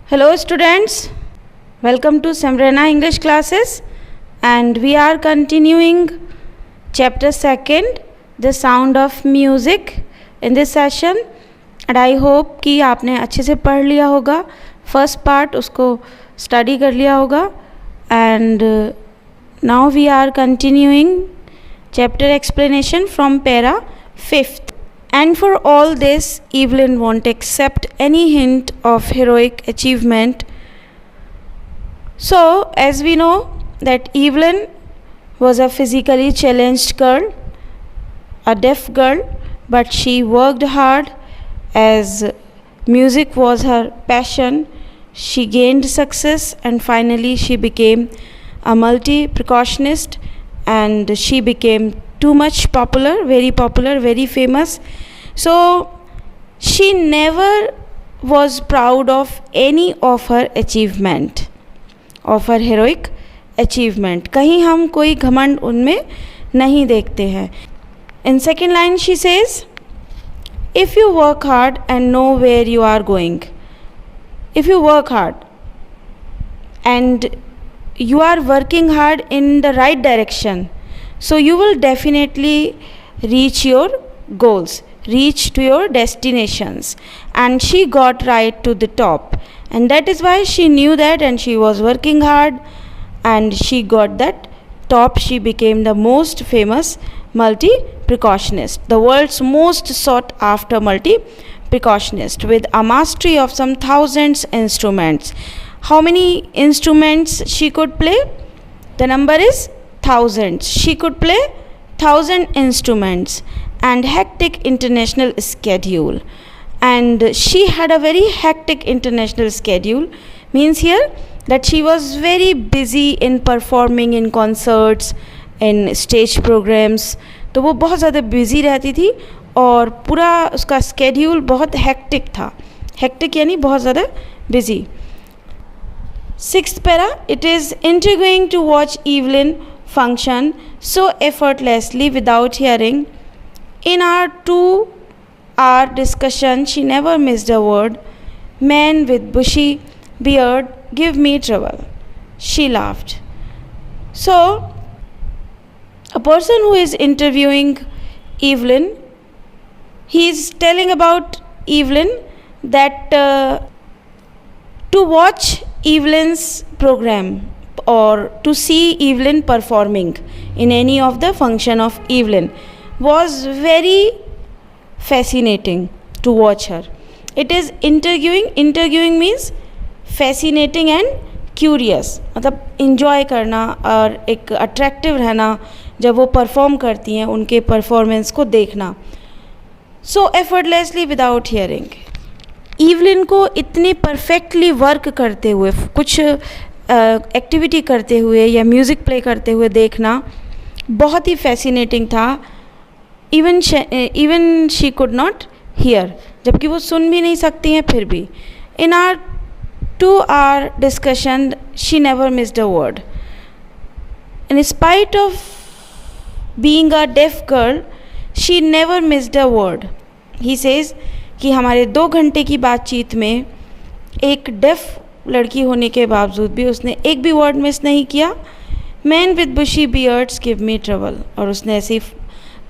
Hello students, welcome to Samraina English classes, and we are continuing chapter 2, the sound of music in this session, and I hope कि आपने अच्छे से पढ़ लिया होगा, first part उसको study कर लिया होगा, and now we are continuing chapter explanation from para 5th. And for all this, Evelyn won't accept any hint of heroic achievement. So, as we know that Evelyn was a physically challenged girl, a deaf girl, but she worked hard as music was her passion. She gained success and finally she became a multi-percussionist, and she became too much popular, very famous. So she never was proud of any of her achievement, of her heroic achievement. कहीं हम कोई घमंड उनमें नहीं देखते हैं. In second line she says, if you work hard and know where you are going, if you work hard and you are working hard in the right direction, so you will definitely reach your goals, reach to your destinations. And she got right to the top, and that is why she knew that, and she was working hard and she got that top. She became the most famous multi-percussionist, the world's most sought after multi-percussionist, with a mastery of some thousands instruments. How many instruments she could play? The number is thousands. She could play 1,000 instruments, and hectic international schedule. And she had a very hectic international schedule, means here that she was very busy in performing in concerts, in stage programs. तो वो बहुत ज़्यादा busy रहती थी और पूरा उसका schedule बहुत hectic था. Hectic यानी बहुत ज़्यादा busy. Sixth para, it is intriguing to watch Evelyn function so effortlessly without hearing. In our 2-hour discussion, she never missed a word. Men with bushy beard give me trouble. She laughed. So, a person who is interviewing Evelyn, he is telling about Evelyn that to watch Evelyn's program or to see Evelyn performing in any of the function of Evelyn was very fascinating to watch her. It is intriguing means fascinating and curious, मतलब enjoy करना और एक attractive रहना जब वो perform करती हैं, उनके performance को देखना. So effortlessly without hearing. Evelyn को इतनी perfectly work करते हुए, कुछ एक्टिविटी करते हुए या म्यूज़िक प्ले करते हुए देखना बहुत ही फैसिनेटिंग था. Even she could not hear, जबकि वो सुन भी नहीं सकती हैं फिर भी. In our 2-hour discussion she never missed a word. In spite of being a deaf girl she never missed a word. He says कि हमारे 2 घंटे की बातचीत में एक डेफ लड़की होने के बावजूद भी उसने एक भी वर्ड मिस नहीं किया. Man with bushy beards give me trouble, और उसने ऐसे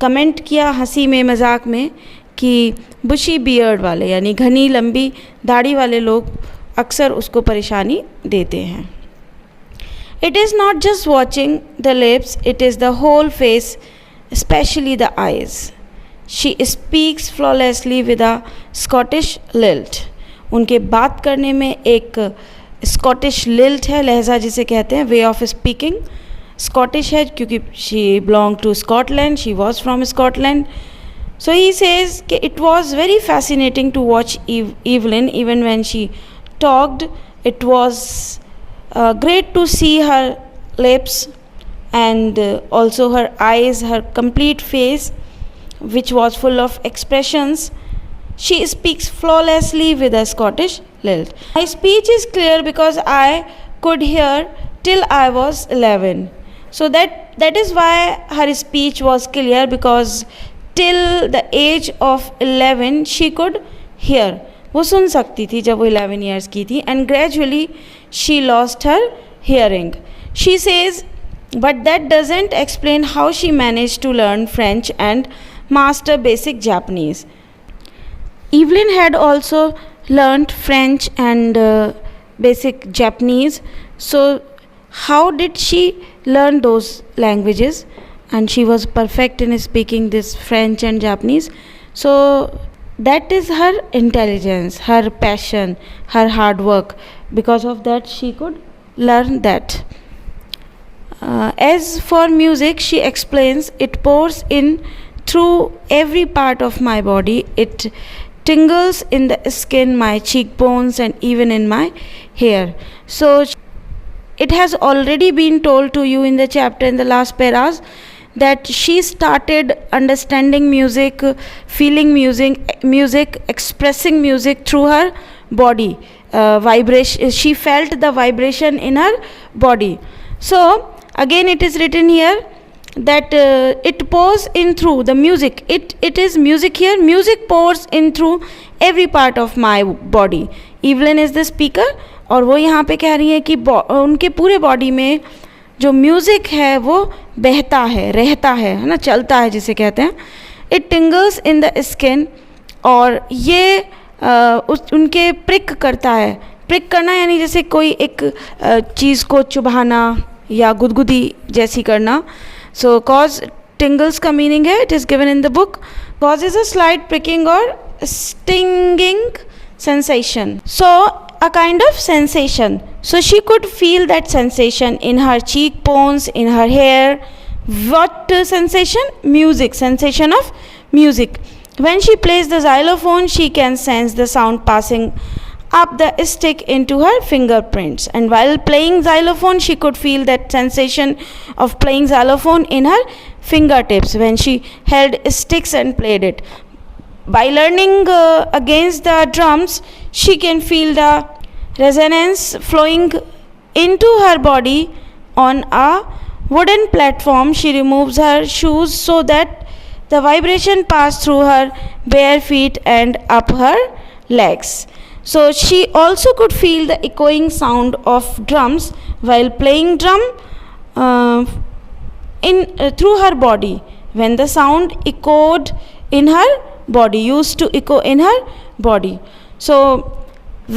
कमेंट किया हंसी में मजाक में कि बुशी बियर्ड वाले यानी घनी लंबी दाढ़ी वाले लोग अक्सर उसको परेशानी देते हैं. It is not just watching the lips, it is the whole face, especially the eyes. She speaks flawlessly with a Scottish lilt. उनके बात करने में एक स्कॉटिश लिल्ट है, लहजा जिसे कहते हैं, वे ऑफ स्पीकिंग स्कॉटिश है क्योंकि she belong to Scotland, she was from Scotland. So he says कि it was very fascinating to watch Evelyn even when she talked. It was great to see her lips and also her eyes, her complete face which was full of expressions. She speaks flawlessly with a Scottish lilt. My speech is clear because I could hear till I was 11. So that is why her speech was clear, because till the age of 11 she could hear. वो सुन सकती थी जब वो 11 years की थी. And gradually she lost her hearing. She says, but that doesn't explain how she managed to learn French and master basic Japanese. Evelyn had also learned French and basic Japanese. So how did she learn those languages? And she was perfect in speaking this French and Japanese. So that is her intelligence, her passion, her hard work. Because of that she could learn that. As for music, she explains, it pours in through every part of my body. It tingles in the skin, my cheekbones, and even in my hair. So it has already been told to you in the chapter, in the last paras, that she started understanding music, feeling music, expressing music through her body. Vibration. She felt the vibration in her body. So again it is written here that it pours in through the music. It is music here. Music pours in through every part of my body. Evelyn is the speaker और वो यहाँ पे कह रही है कि उनके पूरे बॉडी में जो म्यूज़िक है वो बहता है, रहता है ना, चलता है जिसे कहते हैं. इट टिंगल्स इन द स्किन, और ये उनके प्रिक करता है. प्रिक करना यानी जैसे कोई एक चीज़ को चुभाना या गुदगुदी जैसी करना. सो कॉज टिंगल्स का मीनिंग है, it is given in the book. Cause is a slight pricking और stinging sensation. So a kind of sensation. So she could feel that sensation in her cheekbones, in her hair. What sensation? Music. Sensation of music. When she plays the xylophone, she can sense the sound passing up the stick into her fingerprints. And while playing xylophone, she could feel that sensation of playing xylophone in her fingertips when she held sticks and played it. By learning against the drums, she can feel the resonance flowing into her body. On a wooden platform, she removes her shoes so that the vibration passes through her bare feet and up her legs. So she also could feel the echoing sound of drums while playing drum through her body. When the sound echoed in her body, used to echo in her body. So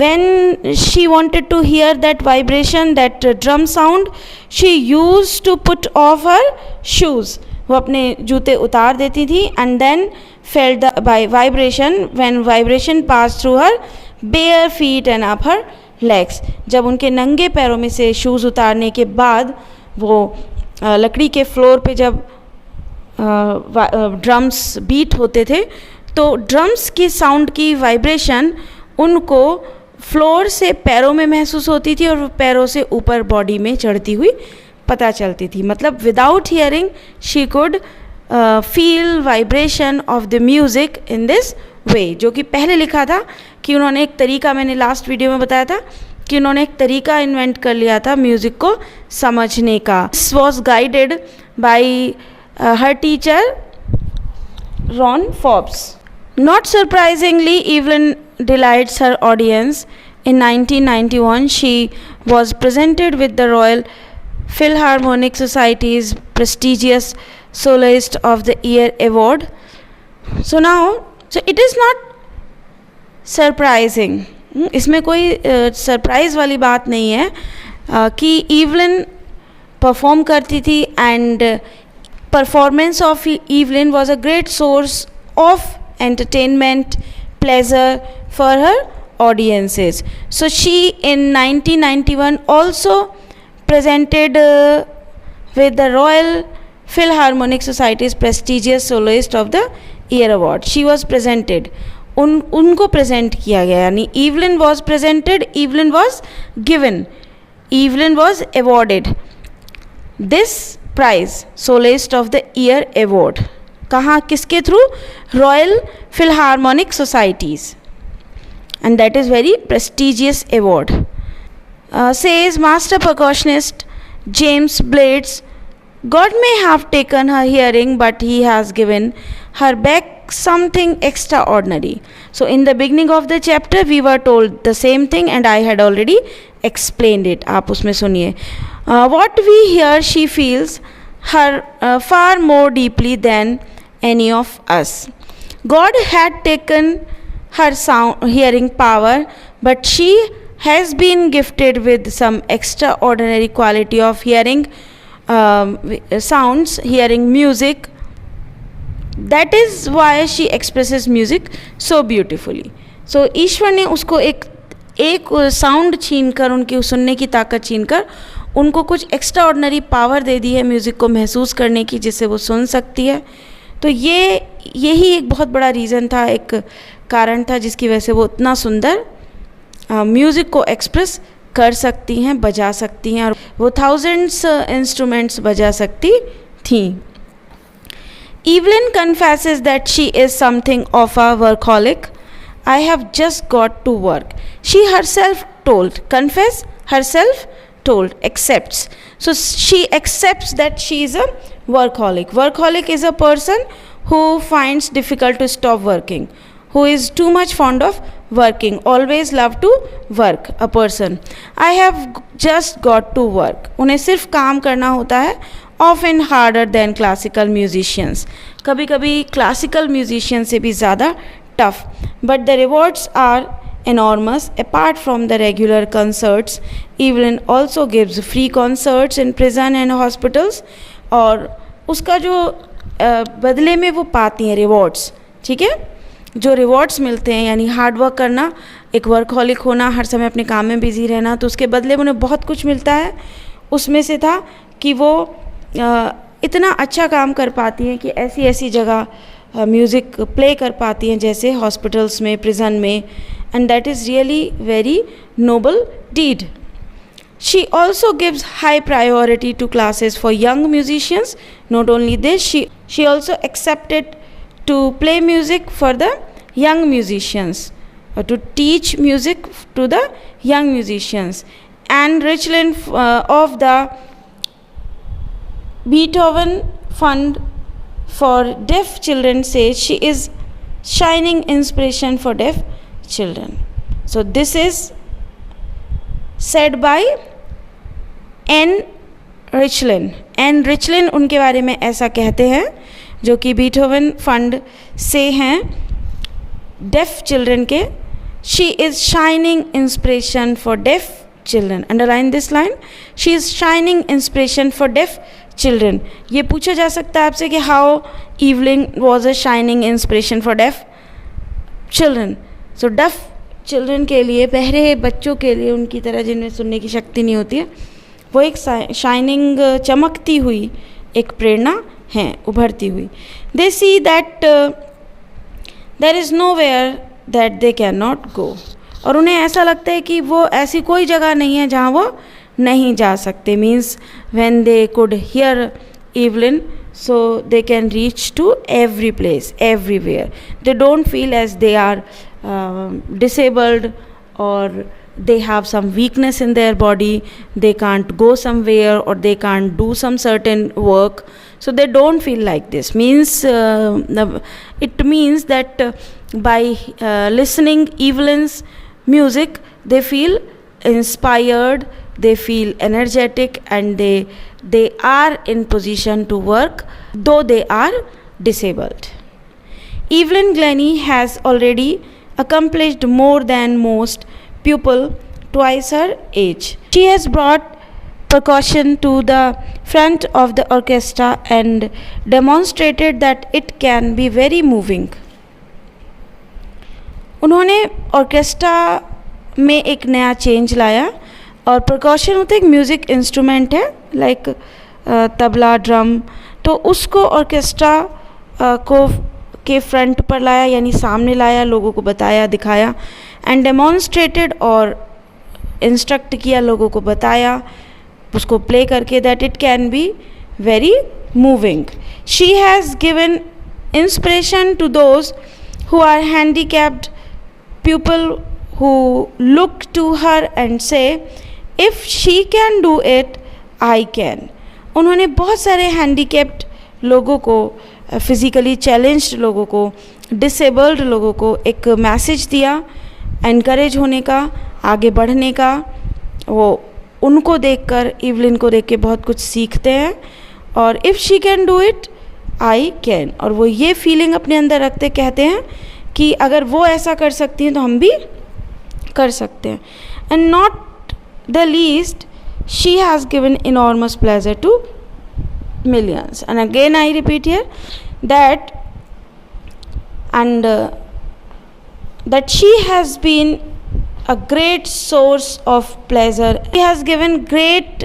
when she wanted to hear that vibration, that drum sound, she used to put off her shoes. वो अपने जूते उतार देती थी and then felt the vibration when vibration passed through her bare feet and up her legs. जब उनके नंगे पैरों में से शूज़ उतारने के बाद वो लकड़ी के फ्लोर पे जब ड्रम्स बीट होते थे, तो ड्रम्स की साउंड की वाइब्रेशन उनको फ्लोर से पैरों में महसूस होती थी और पैरों से ऊपर बॉडी में चढ़ती हुई पता चलती थी. मतलब without hearing she could feel vibration of the music in this वे. जो कि पहले लिखा था कि उन्होंने एक तरीका, मैंने लास्ट वीडियो में बताया था कि उन्होंने एक तरीका इन्वेंट कर लिया था म्यूज़िक को समझने का. This was guided by her teacher Ron Forbes. Not surprisingly, Evelyn delights her audience. In 1991, she was presented with the Royal Philharmonic Society's prestigious Soloist of the Year award. So it is not surprising. इसमें कोई surprise वाली बात नहीं है कि Evelyn perform करती थी, and performance of Evelyn was a great source of entertainment, pleasure for her audiences. So she in 1991 also presented with the Royal Philharmonic Society's prestigious Soloist of the Year award. She was presented. उनको present किया गया, यानी Evelyn was presented, Evelyn was given, Evelyn was awarded this prize, Soloist of the Year award. कहाँ, किसके through? Royal Philharmonic societies. And that is very prestigious award. Says master percussionist James blades, God may have taken her hearing, but he has given her back something extraordinary. So in the beginning of the chapter we were told the same thing and I had already explained it. आप उसमें सुनिए. What we hear she feels her far more deeply than any of us. God had taken her hearing power, but she has been gifted with some extraordinary quality of hearing sounds, hearing music. That is why she expresses music so beautifully. So ईश्वर ने उसको एक sound छीन कर, उनकी सुनने की ताकत छीन कर उनको कुछ एक्स्ट्रा ऑर्डिनरी पावर दे दी है म्यूज़िक को महसूस करने की, जिससे वो सुन सकती है. तो यही एक बहुत बड़ा रीज़न था, एक कारण था जिसकी वजह से वो उतना सुंदर म्यूज़िक को एक्सप्रेस कर सकती हैं, बजा सकती हैं, और वो थाउजेंड्स इंस्ट्रूमेंट्स बजा सकती थी. Evelyn confesses that she is something of a workaholic. I have just got to work. She herself told, confess, herself told, accepts. So she accepts that she is a workaholic. Workaholic is a person who finds difficult to stop working, who is too much fond of working, always love to work. A person, I have just got to work. उन्हें सिर्फ काम करना होता है. Often harder than classical musicians. कभी कभी classical musicians से भी ज़्यादा tough. But the rewards are enormous. Apart from the regular concerts, Evelyn also gives free concerts in prison and hospitals. और उसका जो बदले में वो पाती हैं रिवॉर्ड्स, ठीक है, जो रिवॉर्ड्स मिलते हैं, यानी हार्ड वर्क करना, एक वर्कहॉलिक होना, हर समय अपने काम में बिजी रहना, तो उसके बदले में उन्हें बहुत कुछ मिलता है. उसमें से था कि वो इतना अच्छा काम कर पाती हैं कि ऐसी ऐसी जगह म्यूज़िक प्ले कर पाती हैं, जैसे हॉस्पिटल्स में, प्रिजन में. And that is really very noble deed. She also gives high priority to classes for young musicians. Not only this, she also accepted to play music for the young musicians, or to teach music to the young musicians. And Richland of the Beethoven Fund for Deaf Children says she is shining inspiration for deaf children. So this is said by Anne Richlin उनके बारे में ऐसा कहते हैं, जो कि Beethoven fund से हैं डेफ चिल्ड्रन के. She is shining inspiration for deaf children. Underline this line, she is shining inspiration for deaf children. ये पूछा जा सकता है आपसे कि how Evelyn was a shining inspiration for deaf children. So deaf children के लिए, बहरे बच्चों के लिए, उनकी तरह जिनमें सुनने की शक्ति नहीं होती है, वो एक शाइनिंग, चमकती हुई एक प्रेरणा है, उभरती हुई. They see that there is nowhere that they can not go. और उन्हें ऐसा लगता है कि वो ऐसी कोई जगह नहीं है जहाँ वो नहीं जा सकते. Means when they could hear Evelyn, so they can reach to every place, everywhere. They don't feel as they are disabled or they have some weakness in their body, they can't go somewhere or they can't do some certain work. So they don't feel like this. Means it means that by listening Evelyn's music, they feel inspired, they feel energetic, and they are in position to work though they are disabled. Evelyn Glennie has already accomplished more than most pupil twice her age. She has brought percussion to the front of the orchestra and demonstrated that it can be very moving. उन्होंने orchestra में एक नया change लाया, और परकॉशन होता है एक music instrument है, लाइक तबला, ड्रम, तो उसको ऑर्केस्ट्रा को के फ्रंट पर लाया, यानी सामने लाया, लोगों को बताया, दिखाया. एंड डेमॉन्स्ट्रेटेड, और इंस्ट्रक्ट किया, लोगों को बताया उसको प्ले करके, that it can be very moving. She has given inspiration to those who are handicapped people who look to her and say, if she can do it, I can. उन्होंने बहुत सारे handicapped लोगों को, physically challenged लोगों को disabled लोगों को एक मैसेज दिया एनकरेज होने का, आगे बढ़ने का। वो उनको देखकर, इवलिन को देख के बहुत कुछ सीखते हैं और if she can do it I can, और वो ये फीलिंग अपने अंदर रखते कहते हैं कि अगर वो ऐसा कर सकती हैं तो हम भी कर सकते हैं। And not the least she has given enormous pleasure to millions. And again I repeat here that that she has been a great source of pleasure. She has given great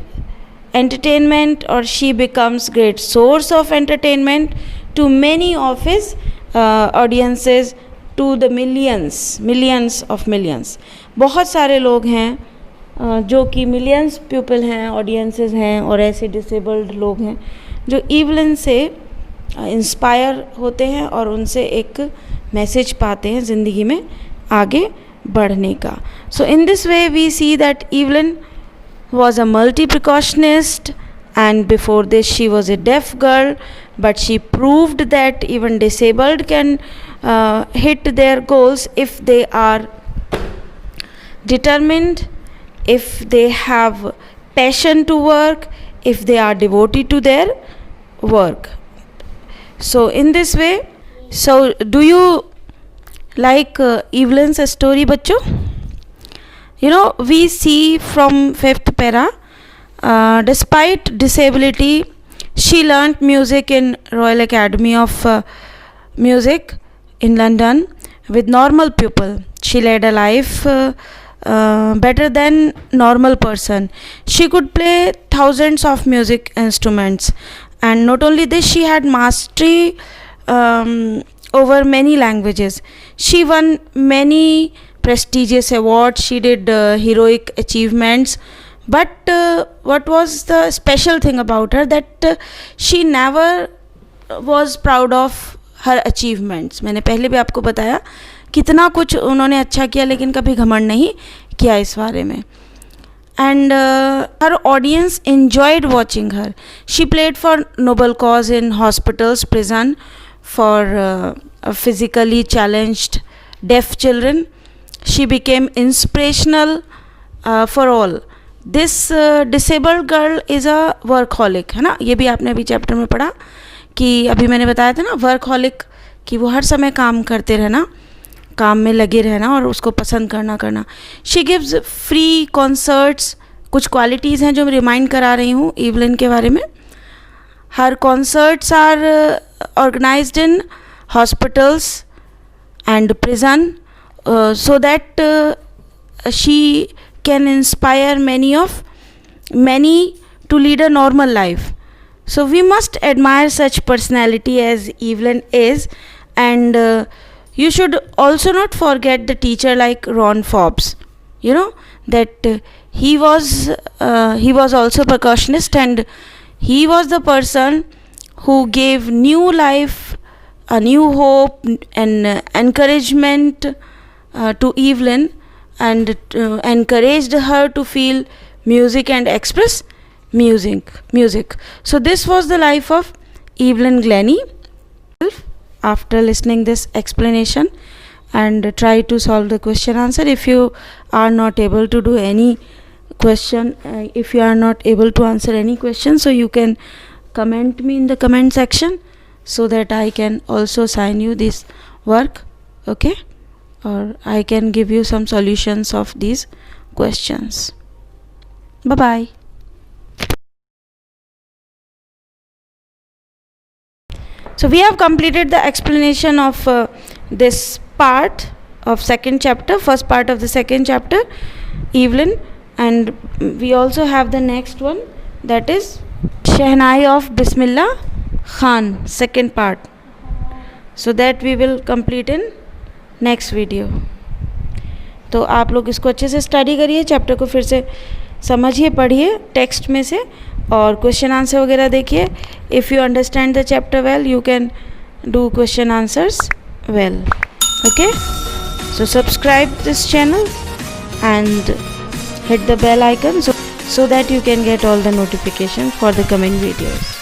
entertainment, or she becomes great source of entertainment to many of his audiences, to the millions of millions. बहुत सारे लोग हैं जो कि millions people हैं, audiences हैं, और ऐसे डिसेबल्ड लोग हैं जो इवलिन से इंस्पायर होते हैं और उनसे एक मैसेज पाते हैं ज़िंदगी में आगे बढ़ने का. So in this way we see that Evelyn was a multi-precautionist, and before this she was a deaf girl, but she proved that even disabled can hit their goals if they are determined, if they have passion to work, if they are devoted to their work. So in this way, so do you like Evelyn's story, bachcho? You know, we see from 5th para, despite disability, she learnt music in Royal Academy of Music in London with normal pupil. She led a life better than normal person. She could play thousands of music instruments, and not only this, she had mastery over many languages. She won many prestigious awards. She did heroic achievements, but what was the special thing about her, that she never was proud of her achievements. मैंने पहले भी आपको बताया कितना कुछ उन्होंने अच्छा किया, लेकिन कभी घमंड नहीं किया इस बारे में. And her audience enjoyed watching her. She played for noble cause in hospitals, prison, for physically challenged deaf children. She became inspirational for all. This disabled girl is a workaholic, है ना. ये भी आपने अभी चैप्टर में पढ़ा कि अभी मैंने बताया था ना, वर्कहॉलिक, कि वो हर समय काम करते रहना, काम में लगे रहना और उसको पसंद करना. She gives free concerts. कुछ क्वालिटीज़ हैं जो मैं रिमाइंड करा रही हूँ इवलिन के बारे में. Her concerts are organised in hospitals and prison, so that she can inspire many to lead a normal life. So we must admire such personality as Evelyn is, and you should also not forget the teacher like Ron Forbes. You know that he was also percussionist, and he was the person who gave new life, a new hope and encouragement to Evelyn, and encouraged her to feel music and express music. So this was the life of Evelyn Glennie. After listening this explanation, and try to solve the question answer. If you are not able to do any question, if you are not able to answer any question, so you can comment me in the comment section, so that I can also assign you this work, okay, or I can give you some solutions of these questions. Bye bye. So we have completed the explanation of this part of second chapter, first part of the second chapter, Evelyn, and we also have the next one, that is Shehnai of Bismillah Khan, second part. So that we will complete in next video. तो आप लोग इसको अच्छे से study करिए, chapter को फिर से समझिए, पढ़िए टेक्स्ट में से, और क्वेश्चन आंसर वगैरह देखिए. If you understand the chapter well, you can do question answers well. Okay, so subscribe this channel and hit the bell icon so that you can get all the notifications for the coming videos.